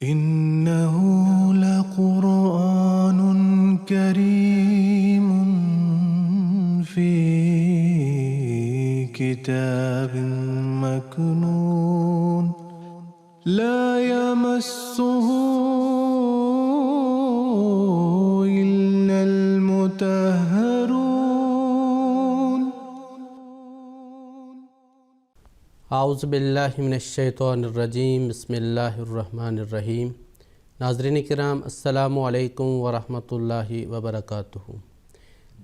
إنه لقرآن كريم في كتاب مكنون لا يمسه إلا المطهرون اعوذ باللہ من الشیطان الرجیم بسم اللہ الرحمن الرحیم۔ ناظرین کرام السلام علیکم ورحمۃ اللہ وبرکاتہ۔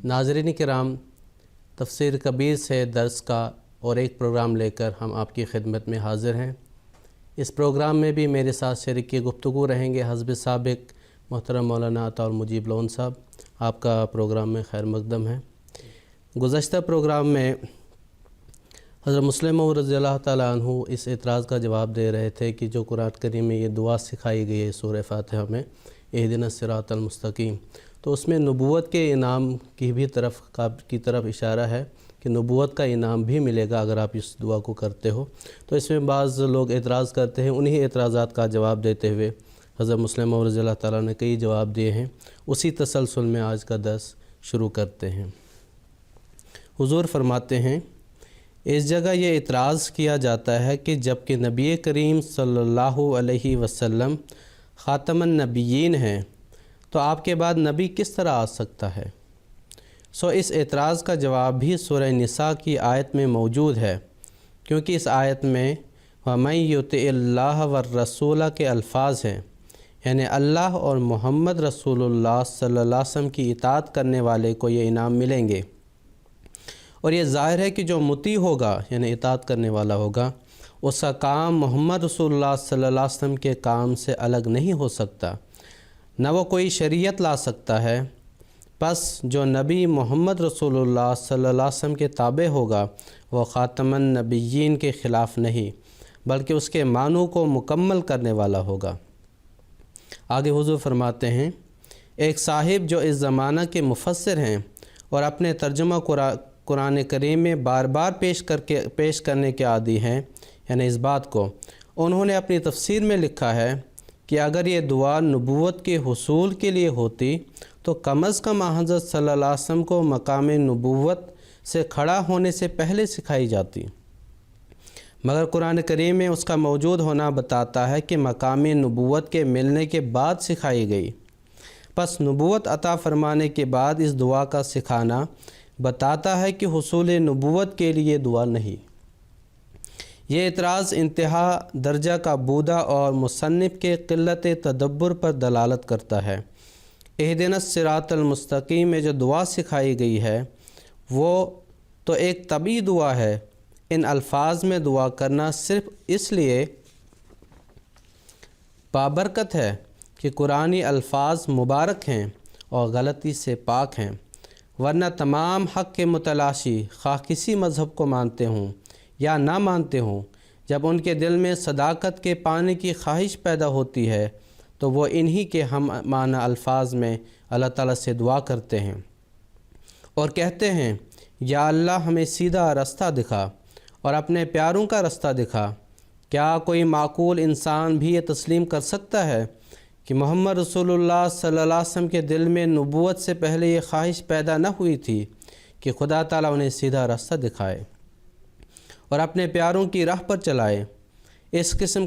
ناظرین کرام، تفسیر کبیر سے درس کا اور ایک پروگرام لے کر ہم آپ کی خدمت میں حاضر ہیں۔ اس پروگرام میں بھی میرے ساتھ شریک گفتگو رہیں گے حزب سابق محترم مولانا عطا المجیب لون صاحب۔ آپ کا پروگرام میں خیر مقدم ہے۔ گزشتہ پروگرام میں حضرت مسلم موعود رضی اللہ تعالیٰ عنہ اس اعتراض کا جواب دے رہے تھے کہ جو قرآن کریم میں یہ دعا سکھائی گئی ہے سورہ فاتحہ میں، اہدنا الصراط المستقیم، تو اس میں نبوت کے انعام کی طرف اشارہ ہے کہ نبوت کا انعام بھی ملے گا اگر آپ اس دعا کو کرتے ہو۔ تو اس میں بعض لوگ اعتراض کرتے ہیں، انہی اعتراضات کا جواب دیتے ہوئے حضرت مسلم موعود رضی اللہ تعالیٰ نے کئی جواب دیے ہیں۔ اسی تسلسل میں آج کا درس شروع کرتے ہیں۔ حضور فرماتے ہیں، اس جگہ یہ اعتراض کیا جاتا ہے کہ جبکہ نبی کریم صلی اللہ علیہ وسلم خاتم النبیین ہیں تو آپ کے بعد نبی کس طرح آ سکتا ہے؟ اس اعتراض کا جواب بھی سورہ نساء کی آیت میں موجود ہے، کیونکہ اس آیت میں وَمَن يُطِعِ اللَّهَ وَالرَّسُولَ کے الفاظ ہیں، یعنی اللہ اور محمد رسول اللہ صلی اللہ علیہ وسلم کی اطاعت کرنے والے کو یہ انعام ملیں گے۔ اور یہ ظاہر ہے کہ جو مطیع ہوگا یعنی اطاعت کرنے والا ہوگا، اس کا کام محمد رسول اللہ صلی اللہ علیہ وسلم کے کام سے الگ نہیں ہو سکتا، نہ وہ کوئی شریعت لا سکتا ہے۔ پس جو نبی محمد رسول اللہ صلی اللہ علیہ وسلم کے تابع ہوگا وہ خاتم النبیین کے خلاف نہیں، بلکہ اس کے معنوں کو مکمل کرنے والا ہوگا۔ آگے حضور فرماتے ہیں، ایک صاحب جو اس زمانہ کے مفسر ہیں اور اپنے ترجمہ قرآن کریم میں بار بار پیش کرنے کے عادی ہیں، یعنی اس بات کو انہوں نے اپنی تفسیر میں لکھا ہے کہ اگر یہ دعا نبوت کے حصول کے لیے ہوتی تو کم از کم حضرت صلی اللہ علیہ وسلم کو مقام نبوت سے کھڑا ہونے سے پہلے سکھائی جاتی، مگر قرآن کریم میں اس کا موجود ہونا بتاتا ہے کہ مقام نبوت کے ملنے کے بعد سکھائی گئی۔ پس نبوت عطا فرمانے کے بعد اس دعا کا سکھانا بتاتا ہے کہ حصول نبوت کے لیے دعا نہیں۔ یہ اعتراض انتہا درجہ کا بودھا اور مصنف کے قلت تدبر پر دلالت کرتا ہے۔ اہدنا الصراط المستقیم میں جو دعا سکھائی گئی ہے وہ تو ایک طبعی دعا ہے۔ ان الفاظ میں دعا کرنا صرف اس لیے بابرکت ہے کہ قرآنی الفاظ مبارک ہیں اور غلطی سے پاک ہیں، ورنہ تمام حق کے متلاشی خواہ کسی مذہب کو مانتے ہوں یا نہ مانتے ہوں، جب ان کے دل میں صداقت کے پانے کی خواہش پیدا ہوتی ہے تو وہ انہی کے ہم معنی الفاظ میں اللہ تعالیٰ سے دعا کرتے ہیں اور کہتے ہیں، یا اللہ ہمیں سیدھا رستہ دکھا اور اپنے پیاروں کا رستہ دکھا۔ کیا کوئی معقول انسان بھی یہ تسلیم کر سکتا ہے کہ محمد رسول اللہ صلی اللہ علیہ وسلم کے دل میں نبوت سے پہلے یہ خواہش پیدا نہ ہوئی تھی کہ خدا تعالیٰ انہیں سیدھا راستہ دکھائے اور اپنے پیاروں کی راہ پر چلائے؟ اس قسم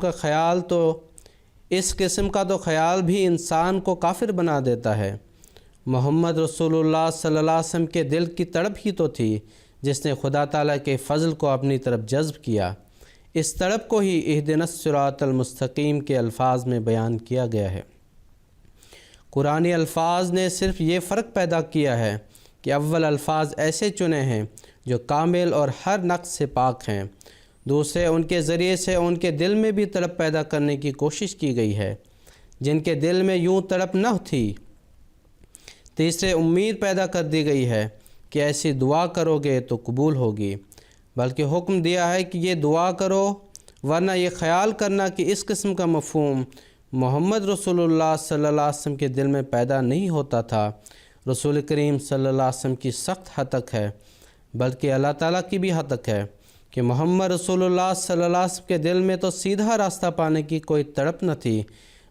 کا تو خیال بھی انسان کو کافر بنا دیتا ہے۔ محمد رسول اللہ صلی اللہ علیہ وسلم کے دل کی تڑپ ہی تو تھی جس نے خدا تعالیٰ کے فضل کو اپنی طرف جذب کیا۔ اس تڑپ کو ہی اہدنا الصراط المستقیم کے الفاظ میں بیان کیا گیا ہے۔ قرآنی الفاظ نے صرف یہ فرق پیدا کیا ہے کہ اول الفاظ ایسے چنے ہیں جو کامل اور ہر نقص سے پاک ہیں، دوسرے ان کے ذریعے سے ان کے دل میں بھی تڑپ پیدا کرنے کی کوشش کی گئی ہے جن کے دل میں یوں تڑپ نہ تھی، تیسرے امید پیدا کر دی گئی ہے کہ ایسی دعا کرو گے تو قبول ہوگی، بلکہ حکم دیا ہے کہ یہ دعا کرو، ورنہ یہ خیال کرنا کہ اس قسم کا مفہوم محمد رسول اللہ صلی اللہ علیہ وسلم کے دل میں پیدا نہیں ہوتا تھا، رسول کریم صلی اللہ علیہ وسلم کی سخت ہتک ہے، بلکہ اللہ تعالیٰ کی بھی ہتک ہے کہ محمد رسول اللہ صلی اللہ علیہ وسلم کے دل میں تو سیدھا راستہ پانے کی کوئی تڑپ نہ تھی،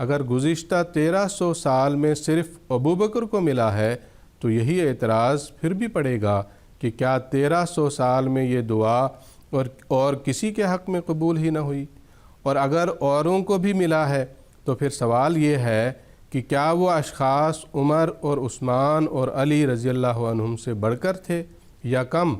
اگر گزشتہ 1300 سال میں صرف ابو بکر کو ملا ہے تو یہی اعتراض پھر بھی پڑے گا کہ کیا 1300 سال میں یہ دعا اور کسی کے حق میں قبول ہی نہ ہوئی؟ اور اگر اوروں کو بھی ملا ہے تو پھر سوال یہ ہے کہ کیا وہ اشخاص عمر اور عثمان اور علی رضی اللہ عنہم سے بڑھ کر تھے یا کم؟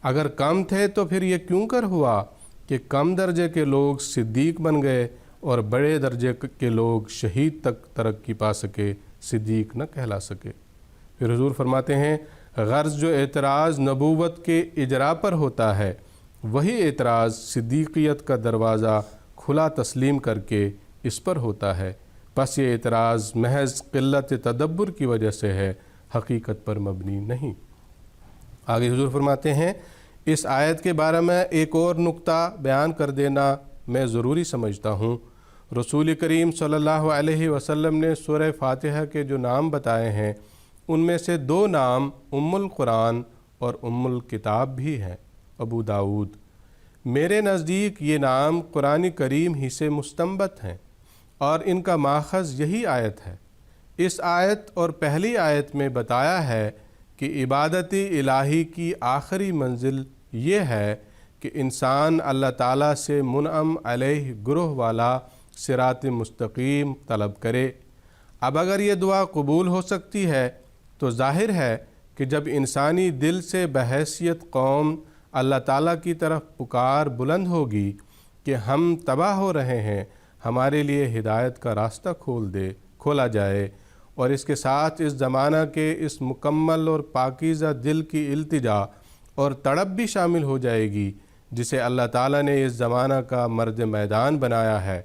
اگر کم تھے تو پھر یہ کیوں کر ہوا کہ کم درجے کے لوگ صدیق بن گئے اور بڑے درجے کے لوگ شہید تک ترقی پا سکے، صدیق نہ کہلا سکے؟ پھر حضور فرماتے ہیں غرض جو اعتراض نبوت کے اجرا پر ہوتا ہے وہی اعتراض صدیقیت کا دروازہ کھلا تسلیم کر کے اس پر ہوتا ہے، بس یہ اعتراض محض قلت تدبر کی وجہ سے ہے، حقیقت پر مبنی نہیں۔ آگے حضور فرماتے ہیں اس آیت کے بارے میں ایک اور نقطہ بیان کر دینا میں ضروری سمجھتا ہوں۔ رسول کریم صلی اللہ علیہ وسلم نے سورہ فاتحہ کے جو نام بتائے ہیں ان میں سے 2 نام ام القرآن اور ام الکتاب بھی ہیں۔ ابو داؤد: میرے نزدیک یہ نام قرآن کریم ہی سے مستنبط ہیں اور ان کا ماخذ یہی آیت ہے۔ اس آیت اور پہلی آیت میں بتایا ہے کہ عبادت الہی کی آخری منزل یہ ہے کہ انسان اللہ تعالیٰ سے منعم علیہ گروہ والا صراط مستقیم طلب کرے۔ اب اگر یہ دعا قبول ہو سکتی ہے تو ظاہر ہے کہ جب انسانی دل سے بحیثیت قوم اللہ تعالیٰ کی طرف پکار بلند ہوگی کہ ہم تباہ ہو رہے ہیں، ہمارے لیے ہدایت کا راستہ کھولا جائے، اور اس کے ساتھ اس زمانہ کے اس مکمل اور پاکیزہ دل کی التجا اور تڑپ بھی شامل ہو جائے گی جسے اللہ تعالیٰ نے اس زمانہ کا مرد میدان بنایا ہے،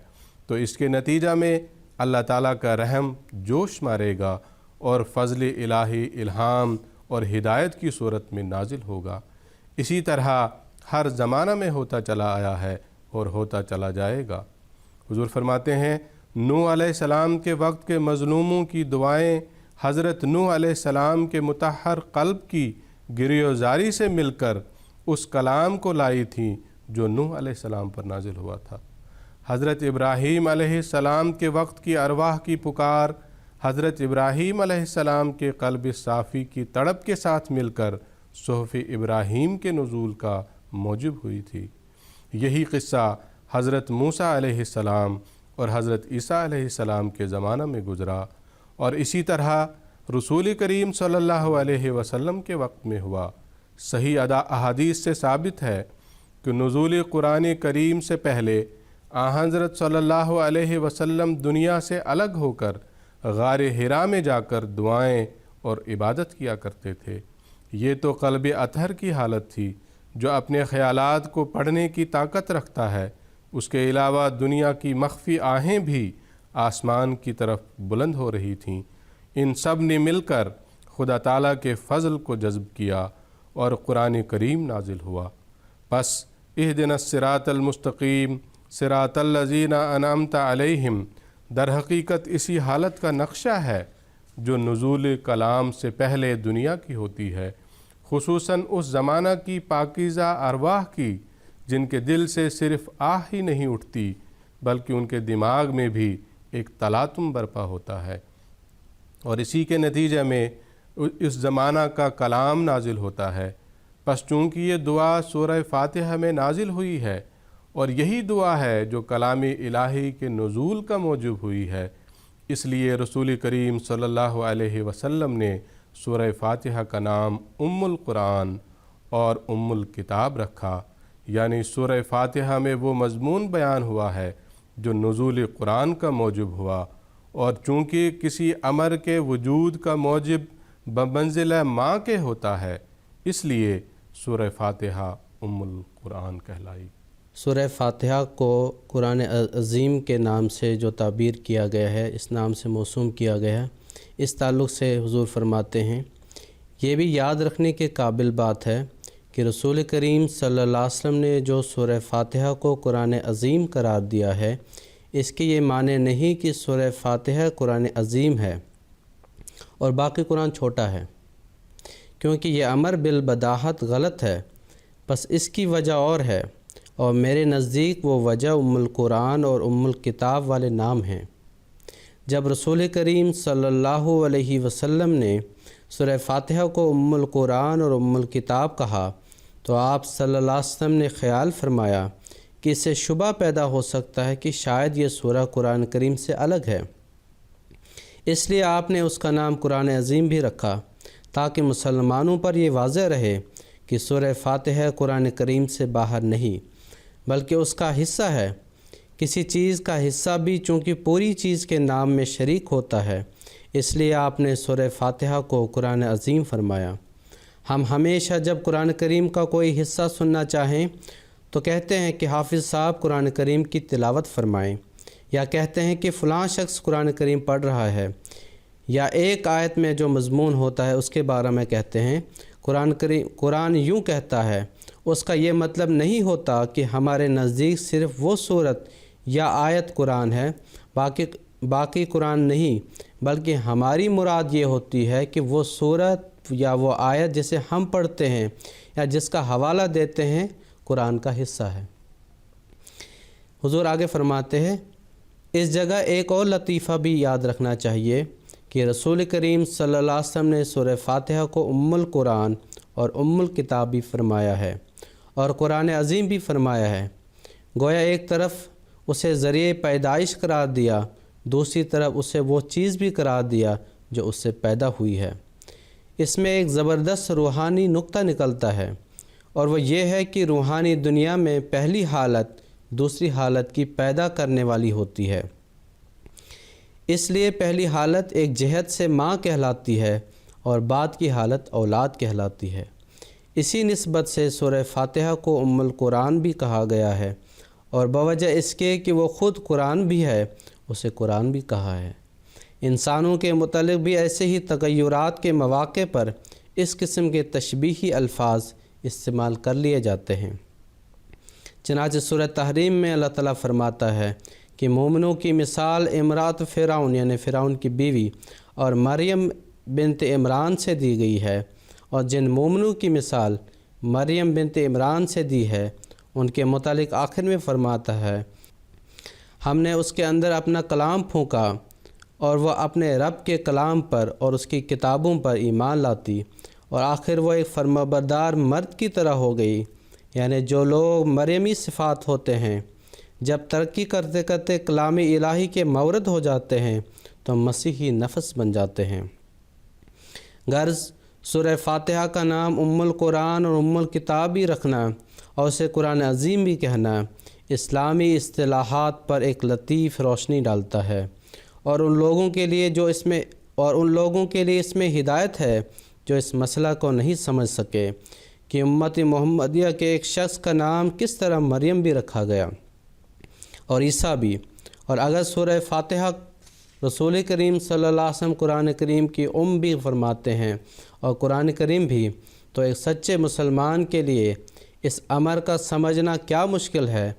تو اس کے نتیجہ میں اللہ تعالیٰ کا رحم جوش مارے گا اور فضل الہی الہام اور ہدایت کی صورت میں نازل ہوگا۔ اسی طرح ہر زمانہ میں ہوتا چلا آیا ہے اور ہوتا چلا جائے گا۔ حضور فرماتے ہیں نوح علیہ السلام کے وقت کے مظلوموں کی دعائیں حضرت نوح علیہ السلام کے مطہر قلب کی گریوزاری سے مل کر اس کلام کو لائی تھیں جو نوح علیہ السلام پر نازل ہوا تھا۔ حضرت ابراہیم علیہ السلام کے وقت کی ارواح کی پکار حضرت ابراہیم علیہ السلام کے قلب صافی کی تڑپ کے ساتھ مل کر صحف ابراہیم کے نزول کا موجب ہوئی تھی۔ یہی قصہ حضرت موسیٰ علیہ السلام اور حضرت عیسیٰ علیہ السلام کے زمانہ میں گزرا، اور اسی طرح رسول کریم صلی اللہ علیہ وسلم کے وقت میں ہوا۔ صحیح احادیث سے ثابت ہے کہ نزول قرآن کریم سے پہلے حضرت صلی اللہ علیہ وسلم دنیا سے الگ ہو کر غار حرا میں جا کر دعائیں اور عبادت کیا کرتے تھے۔ یہ تو قلب اطہر کی حالت تھی جو اپنے خیالات کو پڑھنے کی طاقت رکھتا ہے۔ اس کے علاوہ دنیا کی مخفی آہیں بھی آسمان کی طرف بلند ہو رہی تھیں۔ ان سب نے مل کر خدا تعالیٰ کے فضل کو جذب کیا اور قرآن کریم نازل ہوا۔ پس اہدنا الصراط المستقیم صراط الذین انعمت علیہم در حقیقت اسی حالت کا نقشہ ہے جو نزول کلام سے پہلے دنیا کی ہوتی ہے، خصوصاً اس زمانہ کی پاکیزہ ارواح کی جن کے دل سے صرف آہ ہی نہیں اٹھتی بلکہ ان کے دماغ میں بھی ایک تلاطم برپا ہوتا ہے، اور اسی کے نتیجے میں اس زمانہ کا کلام نازل ہوتا ہے۔ پس چونکہ یہ دعا سورہ فاتحہ میں نازل ہوئی ہے اور یہی دعا ہے جو کلام الہی کے نزول کا موجب ہوئی ہے، اس لیے رسول کریم صلی اللہ علیہ وسلم نے سورہ فاتحہ کا نام ام القرآن اور ام الکتاب رکھا، یعنی سورہ فاتحہ میں وہ مضمون بیان ہوا ہے جو نزول قرآن کا موجب ہوا، اور چونکہ کسی امر کے وجود کا موجب بمنزلہ ماں کے ہوتا ہے اس لیے سورہ فاتحہ ام القرآن کہلائی۔ سورہ فاتحہ کو قرآن عظیم کے نام سے جو تعبیر کیا گیا ہے، اس نام سے موسوم کیا گیا ہے، اس تعلق سے حضور فرماتے ہیں یہ بھی یاد رکھنے کے قابل بات ہے کہ رسول کریم صلی اللہ علیہ وسلم نے جو سورہ فاتحہ کو قرآن عظیم قرار دیا ہے، اس کے یہ معنی نہیں کہ سورہ فاتحہ قرآن عظیم ہے اور باقی قرآن چھوٹا ہے، کیونکہ یہ امر بالبداہت غلط ہے۔ بس اس کی وجہ اور ہے، اور میرے نزدیک وہ وجہ ام القرآن اور ام الکتاب والے نام ہیں۔ جب رسول کریم صلی اللہ علیہ وسلم نے سورہ فاتحہ کو ام القرآن اور ام الکتاب کہا تو آپ صلی اللہ علیہ وسلم نے خیال فرمایا کہ اس سے شبہ پیدا ہو سکتا ہے کہ شاید یہ سورہ قرآن کریم سے الگ ہے، اس لیے آپ نے اس کا نام قرآن عظیم بھی رکھا تاکہ مسلمانوں پر یہ واضح رہے کہ سورہ فاتحہ قرآن کریم سے باہر نہیں بلکہ اس کا حصہ ہے۔ کسی چیز کا حصہ بھی چونکہ پوری چیز کے نام میں شریک ہوتا ہے، اس لیے آپ نے سورہ فاتحہ کو قرآن عظیم فرمایا۔ ہم ہمیشہ جب قرآن کریم کا کوئی حصہ سننا چاہیں تو کہتے ہیں کہ حافظ صاحب قرآن کریم کی تلاوت فرمائیں، یا کہتے ہیں کہ فلاں شخص قرآن کریم پڑھ رہا ہے، یا ایک آیت میں جو مضمون ہوتا ہے اس کے بارے میں کہتے ہیں قرآن یوں کہتا ہے۔ اس کا یہ مطلب نہیں ہوتا کہ ہمارے نزدیک صرف وہ صورت یا آیت قرآن ہے، باقی قرآن نہیں، بلکہ ہماری مراد یہ ہوتی ہے کہ وہ صورت یا وہ آیت جسے ہم پڑھتے ہیں یا جس کا حوالہ دیتے ہیں قرآن کا حصہ ہے۔ حضور آگے فرماتے ہیں، اس جگہ ایک اور لطیفہ بھی یاد رکھنا چاہیے کہ رسول کریم صلی اللہ علیہ وسلم نے سورہ فاتحہ کو ام القرآن اور ام الکتاب بھی فرمایا ہے اور قرآن عظیم بھی فرمایا ہے۔ گویا ایک طرف اسے ذریعہ پیدائش قرار دیا، دوسری طرف اسے وہ چیز بھی قرار دیا جو اس سے پیدا ہوئی ہے۔ اس میں ایک زبردست روحانی نقطہ نکلتا ہے، اور وہ یہ ہے کہ روحانی دنیا میں پہلی حالت دوسری حالت کی پیدا کرنے والی ہوتی ہے، اس لیے پہلی حالت ایک جہت سے ماں کہلاتی ہے اور بعد کی حالت اولاد کہلاتی ہے۔ اسی نسبت سے سورہ فاتحہ کو ام القرآن بھی کہا گیا ہے، اور بوجہ اس کے کہ وہ خود قرآن بھی ہے اسے قرآن بھی کہا ہے۔ انسانوں کے متعلق بھی ایسے ہی تغیرات کے مواقع پر اس قسم کے تشبیہی الفاظ استعمال کر لیے جاتے ہیں۔ چنانچہ سورہ تحریم میں اللہ تعالیٰ فرماتا ہے کہ مومنوں کی مثال امرات فرعون یعنی فرعون کی بیوی اور مریم بنت عمران سے دی گئی ہے، اور جن مومنوں کی مثال مریم بنت عمران سے دی ہے ان کے متعلق آخر میں فرماتا ہے، ہم نے اس کے اندر اپنا کلام پھونکا اور وہ اپنے رب کے کلام پر اور اس کی کتابوں پر ایمان لاتی، اور آخر وہ ایک فرمانبردار مرد کی طرح ہو گئی۔ یعنی جو لوگ مریمی صفات ہوتے ہیں جب ترقی کرتے کرتے کلام الہی کے مورد ہو جاتے ہیں تو مسیحی نفس بن جاتے ہیں۔ غرض سورہ فاتحہ کا نام ام القرآن اور ام الکتاب بھی رکھنا اور اسے قرآن عظیم بھی کہنا اسلامی اصطلاحات پر ایک لطیف روشنی ڈالتا ہے، اور ان لوگوں کے لیے اس میں ہدایت ہے جو اس مسئلہ کو نہیں سمجھ سکے کہ امت محمدیہ کے ایک شخص کا نام کس طرح مریم بھی رکھا گیا اور عیسیٰ بھی۔ اور اگر سورہ فاتحہ رسول کریم صلی اللہ علیہ وسلم قرآن کریم کی بھی فرماتے ہیں اور قرآن کریم بھی، تو ایک سچے مسلمان کے لیے اس امر کا سمجھنا کیا مشکل ہے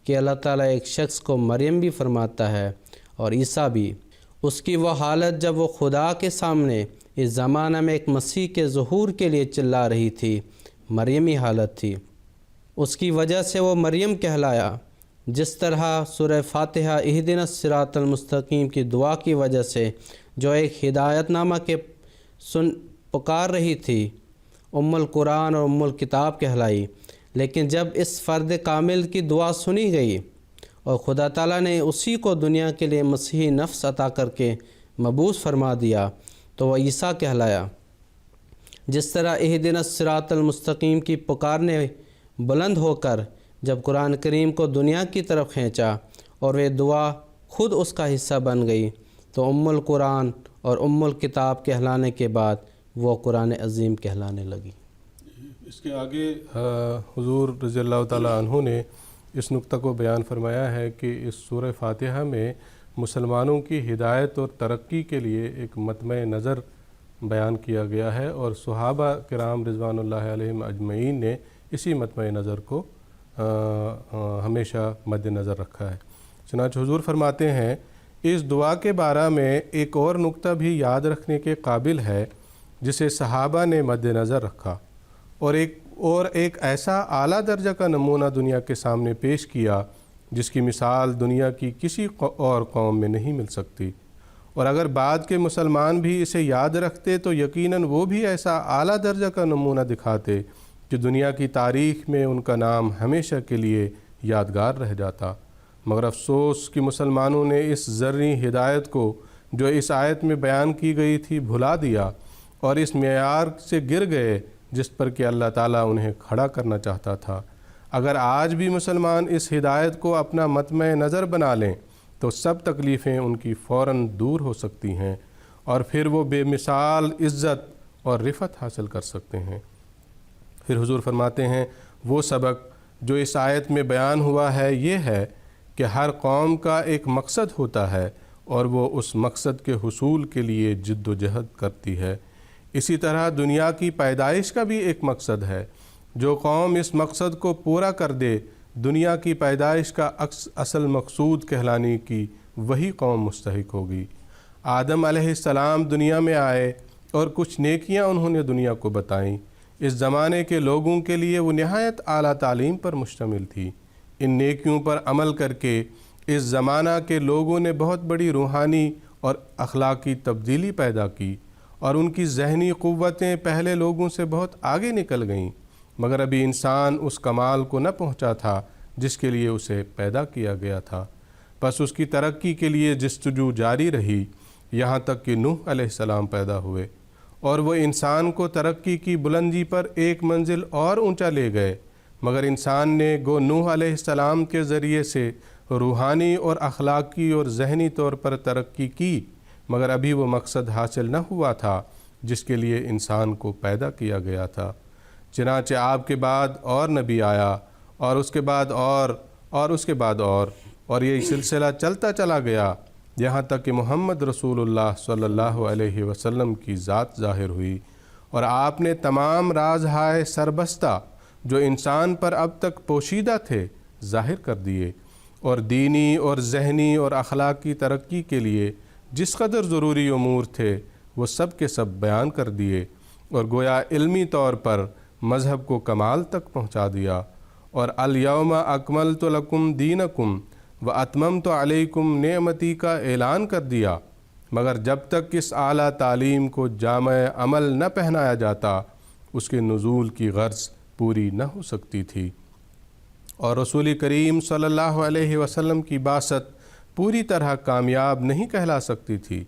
کہ اللہ تعالیٰ ایک شخص کو مریم بھی فرماتا ہے اور عیسیٰ بھی۔ اس کی وہ حالت جب وہ خدا کے سامنے اس زمانہ میں ایک مسیح کے ظہور کے لیے چلا رہی تھی، مریمی حالت تھی، اس کی وجہ سے وہ مریم کہلایا۔ جس طرح سورہ فاتحہ اہدنا الصراط المستقیم کی دعا کی وجہ سے جو ایک ہدایت نامہ کے پکار رہی تھی ام القرآن اور ام الکتاب کہلائی، لیکن جب اس فرد کامل کی دعا سنی گئی اور خدا تعالیٰ نے اسی کو دنیا کے لیے مسیحی نفس عطا کر کے مبعوث فرما دیا تو وہ عیسیٰ کہلایا۔ جس طرح اہدنا الصراط المستقیم کی پکار نے بلند ہو کر جب قرآن کریم کو دنیا کی طرف کھینچا اور وہ دعا خود اس کا حصہ بن گئی تو ام القرآن اور ام الکتاب کہلانے کے بعد وہ قرآن عظیم کہلانے لگی۔ اس کے آگے حضور رضی اللہ تعالیٰ عنہ نے اس نقطہ کو بیان فرمایا ہے کہ اس سورہ فاتحہ میں مسلمانوں کی ہدایت اور ترقی کے لیے ایک مطمع نظر بیان کیا گیا ہے، اور صحابہ کرام رضوان اللہ علیہم اجمعین نے اسی مطمع نظر کو ہمیشہ مد نظر رکھا ہے۔ چنانچہ حضور فرماتے ہیں، اس دعا کے بارے میں ایک اور نقطہ بھی یاد رکھنے کے قابل ہے جسے صحابہ نے مد نظر رکھا اور ایک ایسا اعلیٰ درجہ کا نمونہ دنیا کے سامنے پیش کیا جس کی مثال دنیا کی کسی اور قوم میں نہیں مل سکتی، اور اگر بعد کے مسلمان بھی اسے یاد رکھتے تو یقیناً وہ بھی ایسا اعلیٰ درجہ کا نمونہ دکھاتے کہ دنیا کی تاریخ میں ان کا نام ہمیشہ کے لیے یادگار رہ جاتا۔ مگر افسوس کہ مسلمانوں نے اس ذرّی ہدایت کو جو اس آیت میں بیان کی گئی تھی بھلا دیا اور اس معیار سے گر گئے جس پر کہ اللہ تعالیٰ انہیں کھڑا کرنا چاہتا تھا۔ اگر آج بھی مسلمان اس ہدایت کو اپنا مطمع نظر بنا لیں تو سب تکلیفیں ان کی فوراً دور ہو سکتی ہیں اور پھر وہ بے مثال عزت اور رفعت حاصل کر سکتے ہیں۔ پھر حضور فرماتے ہیں وہ سبق جو اس آیت میں بیان ہوا ہے یہ ہے کہ ہر قوم کا ایک مقصد ہوتا ہے اور وہ اس مقصد کے حصول کے لیے جد و جہد کرتی ہے۔ اسی طرح دنیا کی پیدائش کا بھی ایک مقصد ہے۔ جو قوم اس مقصد کو پورا کر دے دنیا کی پیدائش کا اصل مقصود کہلانے کی وہی قوم مستحق ہوگی۔ آدم علیہ السلام دنیا میں آئے اور کچھ نیکیاں انہوں نے دنیا کو بتائیں۔ اس زمانے کے لوگوں کے لیے وہ نہایت اعلیٰ تعلیم پر مشتمل تھی۔ ان نیکیوں پر عمل کر کے اس زمانہ کے لوگوں نے بہت بڑی روحانی اور اخلاقی تبدیلی پیدا کی اور ان کی ذہنی قوتیں پہلے لوگوں سے بہت آگے نکل گئیں، مگر ابھی انسان اس کمال کو نہ پہنچا تھا جس کے لیے اسے پیدا کیا گیا تھا۔ بس اس کی ترقی کے لیے جستجو جاری رہی یہاں تک کہ نوح علیہ السلام پیدا ہوئے اور وہ انسان کو ترقی کی بلندی پر ایک منزل اور اونچا لے گئے، مگر انسان نے گو نوح علیہ السلام کے ذریعے سے روحانی اور اخلاقی اور ذہنی طور پر ترقی کی، مگر ابھی وہ مقصد حاصل نہ ہوا تھا جس کے لیے انسان کو پیدا کیا گیا تھا۔ چنانچہ آپ کے بعد اور نبی آیا اور اس کے بعد اور اس کے بعد اور یہ سلسلہ چلتا چلا گیا یہاں تک کہ محمد رسول اللہ صلی اللہ علیہ وسلم کی ذات ظاہر ہوئی اور آپ نے تمام رازہائے سربستہ جو انسان پر اب تک پوشیدہ تھے ظاہر کر دیے اور دینی اور ذہنی اور اخلاقی ترقی کے لیے جس قدر ضروری امور تھے وہ سب کے سب بیان کر دیے اور گویا علمی طور پر مذہب کو کمال تک پہنچا دیا اور الیوم اکملت لکم دینکم واتممت علیکم نعمتی کا اعلان کر دیا، مگر جب تک اس اعلیٰ تعلیم کو جامع عمل نہ پہنایا جاتا اس کے نزول کی غرض پوری نہ ہو سکتی تھی اور رسول کریم صلی اللہ علیہ وسلم کی بعثت پوری طرح کامیاب نہیں کہلا سکتی تھی۔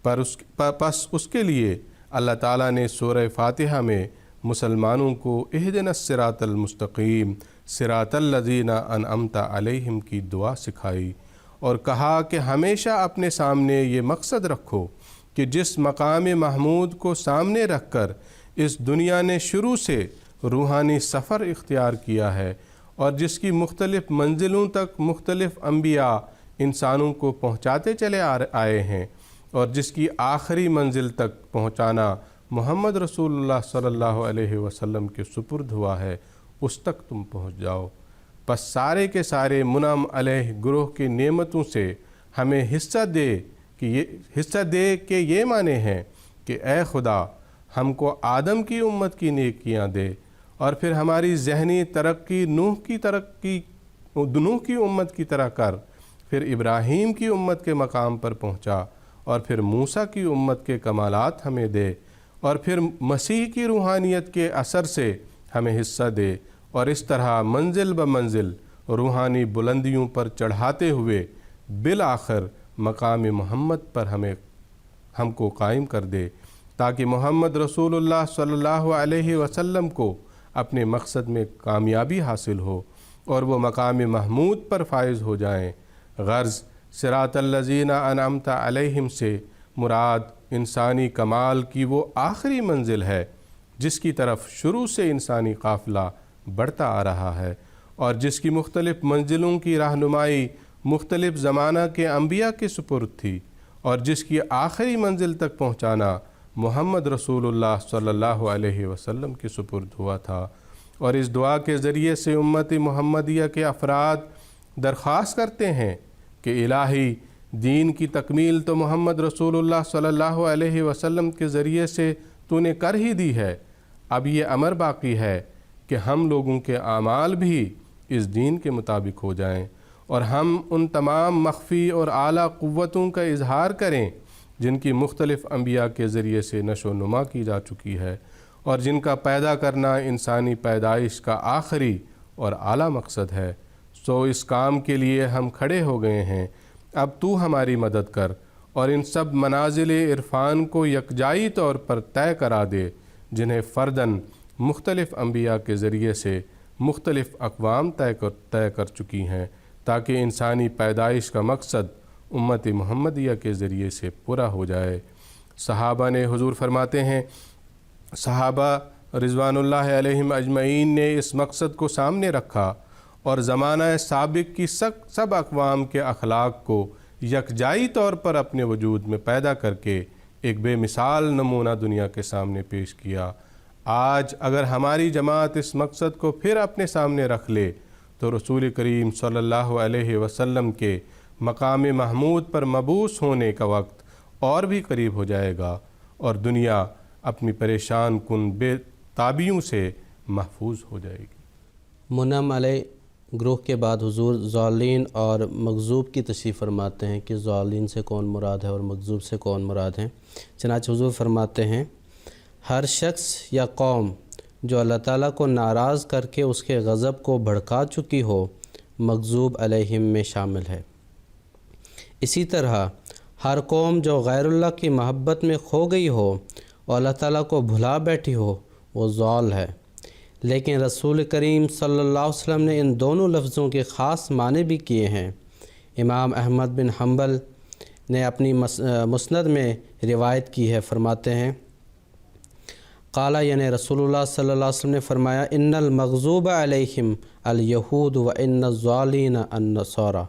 پس اس کے لیے اللہ تعالیٰ نے سورہ فاتحہ میں مسلمانوں کو اہدنا الصراط المستقیم صراط الذین انعمت علیہم کی دعا سکھائی اور کہا کہ ہمیشہ اپنے سامنے یہ مقصد رکھو کہ جس مقام محمود کو سامنے رکھ کر اس دنیا نے شروع سے روحانی سفر اختیار کیا ہے اور جس کی مختلف منزلوں تک مختلف انبیاء انسانوں کو پہنچاتے چلے آئے ہیں اور جس کی آخری منزل تک پہنچانا محمد رسول اللہ صلی اللہ علیہ وسلم کے سپرد ہوا ہے، اس تک تم پہنچ جاؤ۔ پس سارے کے سارے منعم علیہ گروہ کی نعمتوں سے ہمیں حصہ دے کہ یہ معنی ہیں کہ اے خدا ہم کو آدم کی امت کی نیکیاں دے اور پھر ہماری ذہنی ترقی نوح کی امت کی طرح کر، پھر ابراہیم کی امت کے مقام پر پہنچا اور پھر موسیٰ کی امت کے کمالات ہمیں دے اور پھر مسیح کی روحانیت کے اثر سے ہمیں حصہ دے اور اس طرح منزل بمنزل روحانی بلندیوں پر چڑھاتے ہوئے بالآخر مقام محمد پر ہم کو قائم کر دے تاکہ محمد رسول اللہ صلی اللہ علیہ وسلم کو اپنے مقصد میں کامیابی حاصل ہو اور وہ مقام محمود پر فائز ہو جائیں۔ غرض صراط الذین انعمت علیہم سے مراد انسانی کمال کی وہ آخری منزل ہے جس کی طرف شروع سے انسانی قافلہ بڑھتا آ رہا ہے اور جس کی مختلف منزلوں کی رہنمائی مختلف زمانہ کے انبیاء کے سپرد تھی اور جس کی آخری منزل تک پہنچانا محمد رسول اللہ صلی اللہ علیہ وسلم کے سپرد ہوا تھا۔ اور اس دعا کے ذریعے سے امت محمدیہ کے افراد درخواست کرتے ہیں کہ الہی دین کی تکمیل تو محمد رسول اللہ صلی اللہ علیہ وسلم کے ذریعے سے تو نے کر ہی دی ہے، اب یہ امر باقی ہے کہ ہم لوگوں کے اعمال بھی اس دین کے مطابق ہو جائیں اور ہم ان تمام مخفی اور اعلیٰ قوتوں کا اظہار کریں جن کی مختلف انبیاء کے ذریعے سے نشو و نما کی جا چکی ہے اور جن کا پیدا کرنا انسانی پیدائش کا آخری اور اعلیٰ مقصد ہے، سو اس کام کے لیے ہم کھڑے ہو گئے ہیں۔ اب تو ہماری مدد کر اور ان سب منازل عرفان کو یکجائی طور پر طے کرا دے جنہیں فرداً مختلف انبیاء کے ذریعے سے مختلف اقوام طے کر چکی ہیں، تاکہ انسانی پیدائش کا مقصد امت محمدیہ کے ذریعے سے پورا ہو جائے۔ صحابہ نے حضور فرماتے ہیں، صحابہ رضوان اللہ علیہم اجمعین نے اس مقصد کو سامنے رکھا اور زمانہ سابق کی سب اقوام کے اخلاق کو یکجائی طور پر اپنے وجود میں پیدا کر کے ایک بے مثال نمونہ دنیا کے سامنے پیش کیا۔ آج اگر ہماری جماعت اس مقصد کو پھر اپنے سامنے رکھ لے تو رسول کریم صلی اللہ علیہ وسلم کے مقام محمود پر مبعوث ہونے کا وقت اور بھی قریب ہو جائے گا اور دنیا اپنی پریشان کن بے تابیوں سے محفوظ ہو جائے گی۔ منعم علیہ گروہ کے بعد حضور ضالین اور مغضوب کی تشریح فرماتے ہیں کہ ضالین سے کون مراد ہے اور مغضوب سے کون مراد ہیں۔ چنانچہ حضور فرماتے ہیں، ہر شخص یا قوم جو اللہ تعالیٰ کو ناراض کر کے اس کے غضب کو بھڑکا چکی ہو، مغضوب علیہم میں شامل ہے۔ اسی طرح ہر قوم جو غیر اللہ کی محبت میں کھو گئی ہو اور اللہ تعالیٰ کو بھلا بیٹھی ہو، وہ ضال ہے۔ لیکن رسول کریم صلی اللہ علیہ وسلم نے ان دونوں لفظوں کے خاص معنی بھی کیے ہیں۔ امام احمد بن حنبل نے اپنی مسند میں روایت کی ہے، فرماتے ہیں، قال یعنی رسول اللہ صلی اللہ علیہ وسلم نے فرمایا، ان المغضوب علیہم الیہود و ان الضالین النصارى،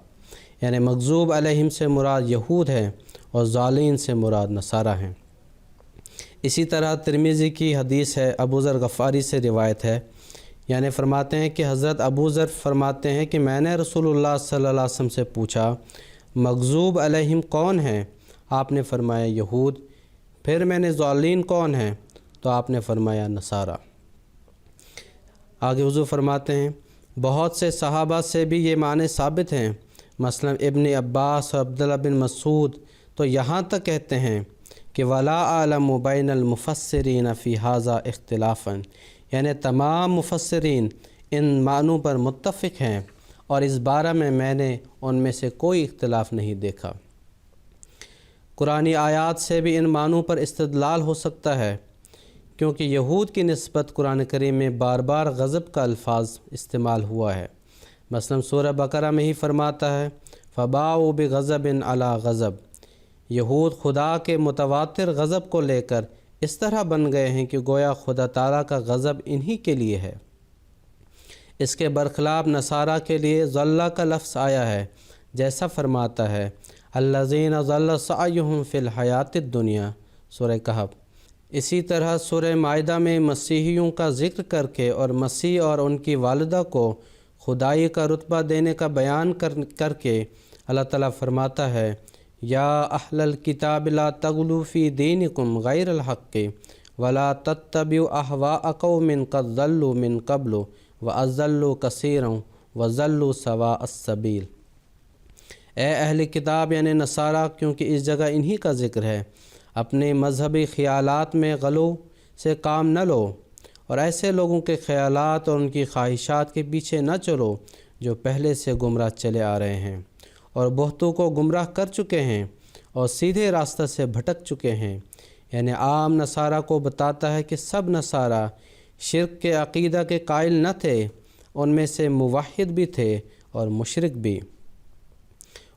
یعنی مغضوب علیہم سے مراد یہود ہے اور ضالین سے مراد نصارہ ہیں۔ اسی طرح ترمذی کی حدیث ہے، ابو ذر غفاری سے روایت ہے، یعنی فرماتے ہیں کہ حضرت ابو ذر فرماتے ہیں کہ میں نے رسول اللہ صلی اللہ علیہ وسلم سے پوچھا، مغضوب علیہم کون ہیں؟ آپ نے فرمایا یہود۔ پھر میں نے ضالین کون ہیں؟ تو آپ نے فرمایا نصارہ۔ آگے حضور فرماتے ہیں، بہت سے صحابہ سے بھی یہ معنی ثابت ہیں، مثلا ابن عباس اور عبداللہ بن مسعود تو یہاں تک کہتے ہیں کہ ولا اعلم بین المفسرین فی ھذا اختلافا، یعنی تمام مفسرین ان معنوں پر متفق ہیں اور اس بارے میں نے ان میں سے کوئی اختلاف نہیں دیکھا۔ قرآنی آیات سے بھی ان معنوں پر استدلال ہو سکتا ہے، کیونکہ یہود کی نسبت قرآن کریم میں بار بار غضب کا الفاظ استعمال ہوا ہے۔ مثلا سورہ بقرہ میں ہی فرماتا ہے، فباؤوا بغضب علی غضب، یہود خدا کے متواتر غضب کو لے کر اس طرح بن گئے ہیں کہ گویا خدا تعالیٰ کا غضب انہی کے لیے ہے۔ اس کے برخلاف نصارہ کے لیے ضل کا لفظ آیا ہے، جیسا فرماتا ہے، الذین ضل سعیہم فی الحیات الدنیا، سورہ کہف۔ اسی طرح سورہ مائدہ میں مسیحیوں کا ذکر کر کے اور مسیح اور ان کی والدہ کو خدائی کا رتبہ دینے کا بیان کر کے اللہ تعالیٰ فرماتا ہے، یا اہل الکتاب لا تغلوا فی دینکم غیر الحق ولا تتبعوا اہواء قوم قد ضلوا من قبل واضلوا کثیرا وضلوا سواء السبیل۔ اے اہل کتاب یعنی نصارہ، کیونکہ اس جگہ انہی کا ذکر ہے، اپنے مذہبی خیالات میں غلو سے کام نہ لو اور ایسے لوگوں کے خیالات اور ان کی خواہشات کے پیچھے نہ چلو جو پہلے سے گمراہ چلے آ رہے ہیں اور بہتوں کو گمراہ کر چکے ہیں اور سیدھے راستہ سے بھٹک چکے ہیں۔ یعنی عام نصارہ کو بتاتا ہے کہ سب نصارہ شرک کے عقیدہ کے قائل نہ تھے، ان میں سے موحد بھی تھے اور مشرک بھی۔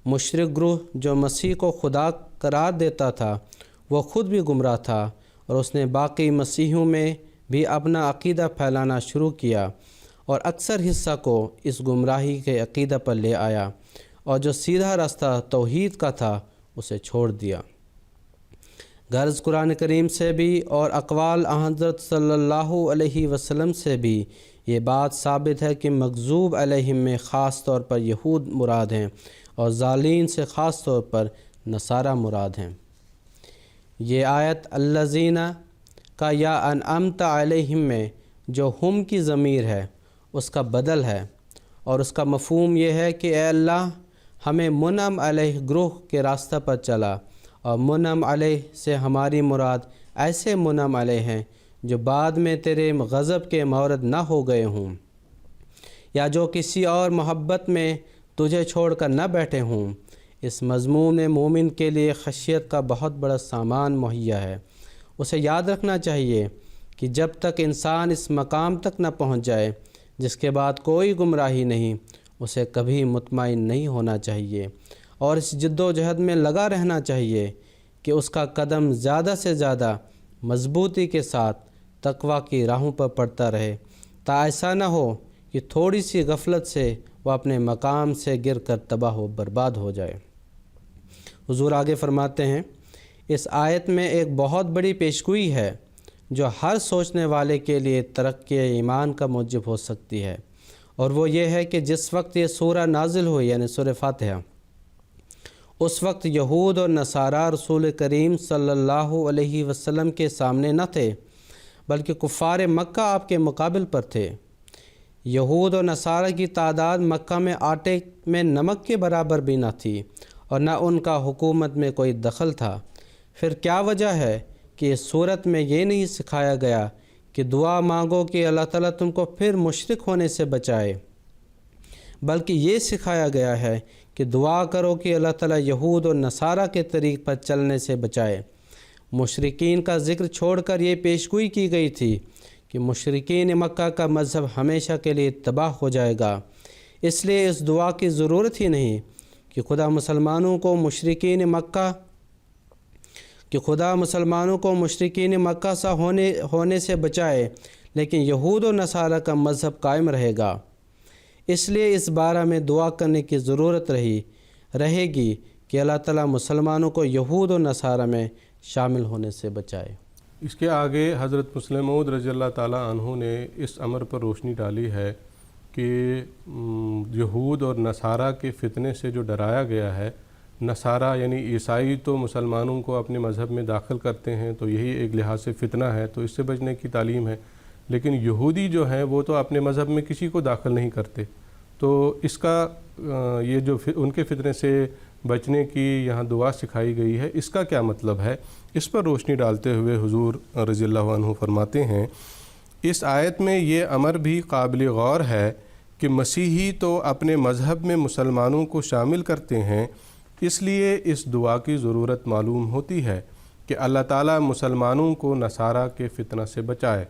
مشرک گروہ جو مسیح کو خدا قرار دیتا تھا، وہ خود بھی گمراہ تھا اور اس نے باقی مسیحیوں میں بھی اپنا عقیدہ پھیلانا شروع کیا اور اکثر حصہ کو اس گمراہی کے عقیدہ پر لے آیا اور جو سیدھا راستہ توحید کا تھا اسے چھوڑ دیا۔ غرض قرآن کریم سے بھی اور اقوال حضرت صلی اللہ علیہ وسلم سے بھی یہ بات ثابت ہے کہ مغضوب علیہم میں خاص طور پر یہود مراد ہیں اور ضالین سے خاص طور پر نصارہ مراد ہیں۔ یہ آیت الذین کا یا انعمت علیہم میں جو ہم کی ضمیر ہے اس کا بدل ہے، اور اس کا مفہوم یہ ہے کہ اے اللہ ہمیں منعم علیہ گروہ کے راستہ پر چلا اور منعم علیہ سے ہماری مراد ایسے منعم علیہ ہیں جو بعد میں تیرے غضب کے مورد نہ ہو گئے ہوں، یا جو کسی اور محبت میں تجھے چھوڑ کر نہ بیٹھے ہوں۔ اس مضمون میں مومن کے لیے خشیت کا بہت بڑا سامان مہیا ہے۔ اسے یاد رکھنا چاہیے کہ جب تک انسان اس مقام تک نہ پہنچ جائے جس کے بعد کوئی گمراہی نہیں، اسے کبھی مطمئن نہیں ہونا چاہیے، اور اس جد و جہد میں لگا رہنا چاہیے کہ اس کا قدم زیادہ سے زیادہ مضبوطی کے ساتھ تقویٰ کی راہوں پر پڑتا رہے، تا ایسا نہ ہو کہ تھوڑی سی غفلت سے وہ اپنے مقام سے گر کر تباہ و برباد ہو جائے۔ حضور آگے فرماتے ہیں، اس آیت میں ایک بہت بڑی پیشگوئی ہے جو ہر سوچنے والے کے لیے ترقی ایمان کا موجب ہو سکتی ہے، اور وہ یہ ہے کہ جس وقت یہ سورہ نازل ہوئی یعنی سورہ فاتحہ، اس وقت یہود اور نصارہ رسول کریم صلی اللہ علیہ وسلم کے سامنے نہ تھے، بلکہ کفار مکہ آپ کے مقابل پر تھے۔ یہود اور نصارہ کی تعداد مکہ میں آٹے میں نمک کے برابر بھی نہ تھی، اور نہ ان کا حکومت میں کوئی دخل تھا۔ پھر کیا وجہ ہے کہ اس صورت میں یہ نہیں سکھایا گیا کہ دعا مانگو کہ اللہ تعالیٰ تم کو پھر مشرک ہونے سے بچائے، بلکہ یہ سکھایا گیا ہے کہ دعا کرو کہ اللہ تعالیٰ یہود اور نصارہ کے طریق پر چلنے سے بچائے۔ مشرکین کا ذکر چھوڑ کر یہ پیشگوئی کی گئی تھی کہ مشرکین مکہ کا مذہب ہمیشہ کے لیے تباہ ہو جائے گا، اس لیے اس دعا کی ضرورت ہی نہیں کہ خدا مسلمانوں کو مشرکین مکہ سا ہونے سے بچائے، لیکن یہود و نصارہ کا مذہب قائم رہے گا۔ اس لیے اس بارے میں دعا کرنے کی ضرورت رہے گی کہ اللہ تعالیٰ مسلمانوں کو یہود و نصارہ میں شامل ہونے سے بچائے۔ اس کے آگے حضرت مسلم موعود رضی اللہ تعالیٰ عنہ نے اس امر پر روشنی ڈالی ہے کہ یہود اور نصارہ کے فتنے سے جو ڈرایا گیا ہے، نصارہ یعنی عیسائی تو مسلمانوں کو اپنے مذہب میں داخل کرتے ہیں، تو یہی ایک لحاظ سے فتنہ ہے، تو اس سے بچنے کی تعلیم ہے، لیکن یہودی جو ہیں وہ تو اپنے مذہب میں کسی کو داخل نہیں کرتے، تو اس کا یہ جو ان کے فتنے سے بچنے کی یہاں دعا سکھائی گئی ہے، اس کا کیا مطلب ہے؟ اس پر روشنی ڈالتے ہوئے حضور رضی اللہ عنہ فرماتے ہیں، اس آیت میں یہ امر بھی قابل غور ہے کہ مسیحی تو اپنے مذہب میں مسلمانوں کو شامل کرتے ہیں، اس لیے اس دعا کی ضرورت معلوم ہوتی ہے کہ اللہ تعالیٰ مسلمانوں کو نصارہ کے فتنہ سے بچائے،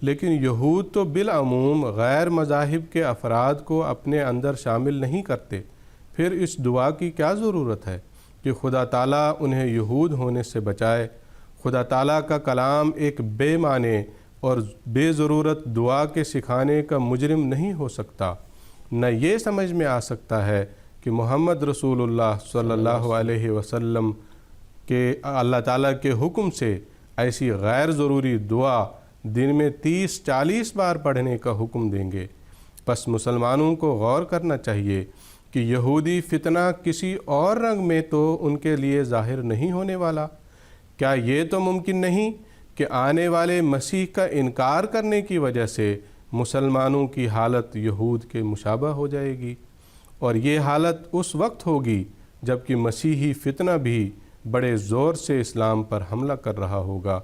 لیکن یہود تو بالعموم غیر مذاہب کے افراد کو اپنے اندر شامل نہیں کرتے، پھر اس دعا کی کیا ضرورت ہے کہ خدا تعالیٰ انہیں یہود ہونے سے بچائے؟ خدا تعالیٰ کا کلام ایک بے معنی اور بے ضرورت دعا کے سکھانے کا مجرم نہیں ہو سکتا، نہ یہ سمجھ میں آ سکتا ہے کہ محمد رسول اللہ صلی اللہ علیہ وسلم کے اللہ تعالیٰ کے حکم سے ایسی غیر ضروری دعا دن میں 30-40 بار پڑھنے کا حکم دیں گے۔ پس مسلمانوں کو غور کرنا چاہیے کہ یہودی فتنہ کسی اور رنگ میں تو ان کے لیے ظاہر نہیں ہونے والا۔ کیا یہ تو ممکن نہیں کہ آنے والے مسیح کا انکار کرنے کی وجہ سے مسلمانوں کی حالت یہود کے مشابہ ہو جائے گی، اور یہ حالت اس وقت ہوگی جب کہ مسیحی فتنہ بھی بڑے زور سے اسلام پر حملہ کر رہا ہوگا۔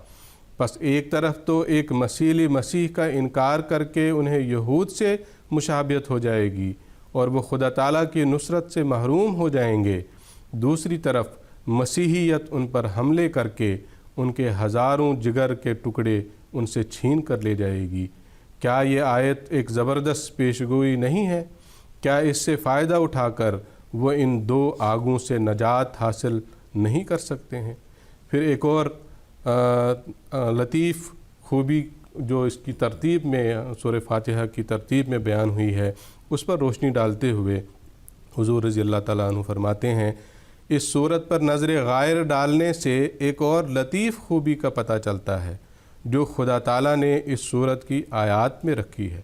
پس ایک طرف تو ایک مسیح کا انکار کر کے انہیں یہود سے مشابہت ہو جائے گی اور وہ خدا تعالیٰ کی نصرت سے محروم ہو جائیں گے، دوسری طرف مسیحیت ان پر حملے کر کے ان کے ہزاروں جگر کے ٹکڑے ان سے چھین کر لے جائے گی۔ کیا یہ آیت ایک زبردست پیشگوئی نہیں ہے؟ کیا اس سے فائدہ اٹھا کر وہ ان دو آگوں سے نجات حاصل نہیں کر سکتے ہیں؟ پھر ایک اور لطیف خوبی جو اس کی ترتیب میں سورہ فاتحہ کی ترتیب میں بیان ہوئی ہے، اس پر روشنی ڈالتے ہوئے حضور رضی اللہ تعالیٰ عنہ فرماتے ہیں، اس صورت پر نظر غائر ڈالنے سے ایک اور لطیف خوبی کا پتہ چلتا ہے جو خدا تعالیٰ نے اس صورت کی آیات میں رکھی ہے،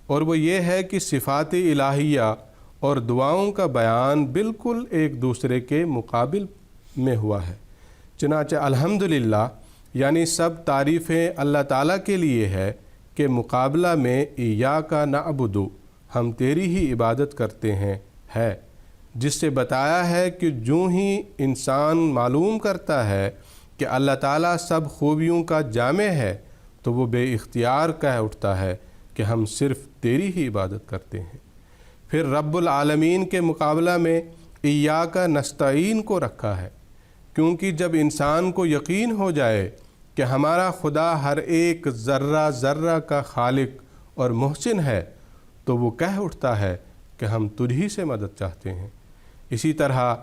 اور وہ یہ ہے کہ صفات الہیہ اور دعاؤں کا بیان بالکل ایک دوسرے کے مقابل میں ہوا ہے۔ چنانچہ الحمدللہ یعنی سب تعریفیں اللہ تعالیٰ کے لیے ہے کہ مقابلہ میں ایاک نعبد، ہم تیری ہی عبادت کرتے ہیں، ہے، جس سے بتایا ہے کہ جو ہی انسان معلوم کرتا ہے کہ اللہ تعالیٰ سب خوبیوں کا جامع ہے تو وہ بے اختیار کہہ اٹھتا ہے کہ ہم صرف تیری ہی عبادت کرتے ہیں۔ پھر رب العالمین کے مقابلہ میں ایاک نستعین کو رکھا ہے، کیونکہ جب انسان کو یقین ہو جائے کہ ہمارا خدا ہر ایک ذرہ ذرہ کا خالق اور محسن ہے تو وہ کہہ اٹھتا ہے کہ ہم تجھ ہی سے مدد چاہتے ہیں۔ اسی طرح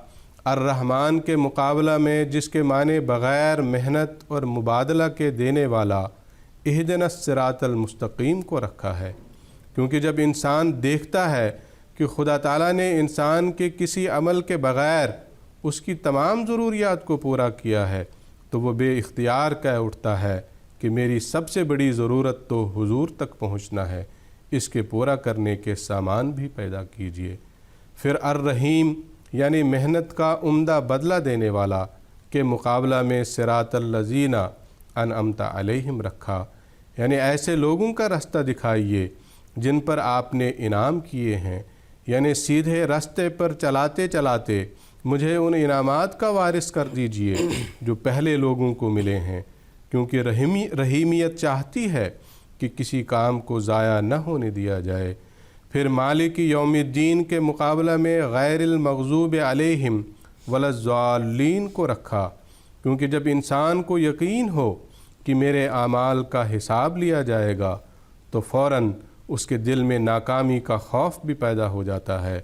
الرحمن کے مقابلہ میں جس کے معنی بغیر محنت اور مبادلہ کے دینے والا اہدنا الصراط المستقیم کو رکھا ہے، کیونکہ جب انسان دیکھتا ہے کہ خدا تعالیٰ نے انسان کے کسی عمل کے بغیر اس کی تمام ضروریات کو پورا کیا ہے تو وہ بے اختیار کہہ اٹھتا ہے کہ میری سب سے بڑی ضرورت تو حضور تک پہنچنا ہے، اس کے پورا کرنے کے سامان بھی پیدا کیجیے۔ پھر الرحیم یعنی محنت کا عمدہ بدلہ دینے والا کے مقابلہ میں صراط الذین انعمت علیہم رکھا، یعنی ایسے لوگوں کا رستہ دکھائیے جن پر آپ نے انعام کیے ہیں، یعنی سیدھے راستے پر چلاتے چلاتے مجھے ان انعامات کا وارث کر دیجئے جو پہلے لوگوں کو ملے ہیں، کیونکہ رحیمیت چاہتی ہے کہ کسی کام کو ضائع نہ ہونے دیا جائے۔ پھر مالک یوم الدین کے مقابلہ میں غیر المغضوب علیہم ولا الضالین کو رکھا، کیونکہ جب انسان کو یقین ہو کہ میرے اعمال کا حساب لیا جائے گا تو فوراً اس کے دل میں ناکامی کا خوف بھی پیدا ہو جاتا ہے،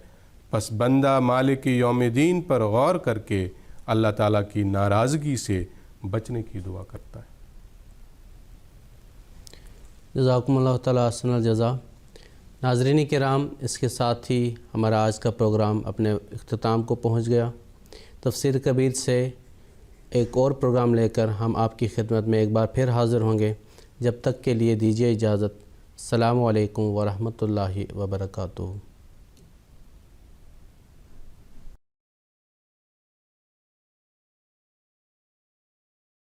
پس بندہ مالک یوم الدین پر غور کر کے اللہ تعالیٰ کی ناراضگی سے بچنے کی دعا کرتا ہے۔ جزاکم اللہ تعالیٰ احسن الجزا۔ ناظرین کرام، اس کے ساتھ ہی ہمارا آج کا پروگرام اپنے اختتام کو پہنچ گیا۔ تفسیر کبیر سے ایک اور پروگرام لے کر ہم آپ کی خدمت میں ایک بار پھر حاضر ہوں گے۔ جب تک کے لیے دیجیے اجازت۔ السلام علیکم ورحمۃ اللہ وبرکاتہ۔